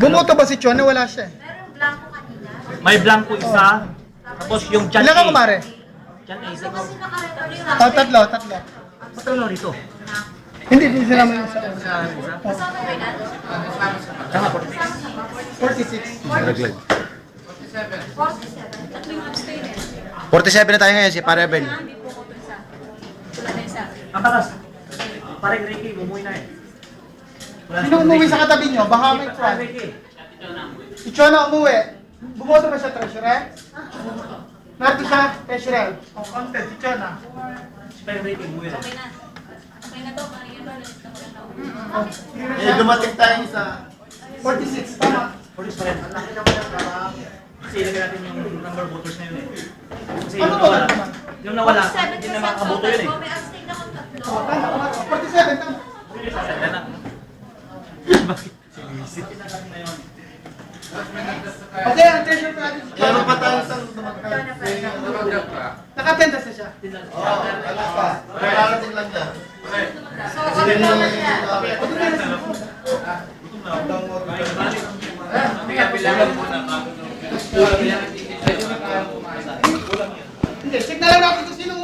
Bumoto ba si Chona? Wala siya eh. Meron blanco kanina. May blanco isa. Tapos yung chan Ilan ka A. kumare? Chan A. Ito kasi naka-record yung Oh, tatlo. Ba't ano rito? Hindi, hindi sila naman yung sa Kasama ba yan? Tama, 46. Nalaglag. 47. Tatlo yung abstain eh. 47 na tayo ngayon, si Pare Abel. Hindi po ko isa. Wala na isa. Ang takas. Parang Ricky, bumuhay na eh. Sino umuwi sa katabi nyo? Baka may Chona. Ricky. Si Chona umuwi. Bumoto ba siya treasurer? Nato siya treasurer. O, content, si Chona. Si Parang Ricky, bumuhay na. Okay na. Okay na to. Parang yun ba? Eh, dumating tayo sa 46. Tama. Police pa rin. Kasi ilagay natin yung number of voters na yun eh. Kasi Ano yung ba nawala, naman? yung nawala, 47% hindi na makaboto yun eh. total. May abstain na kung tatlo. O, tama. 47, tama. Sasaya na. Bakit? Sinisip. Okay, ang treasurer natin si Chona. Meron pa tayo sa Naka-attend na siya. Kararating lang niya. So, okay na ba siya? Hindi, check na lang natin kung sino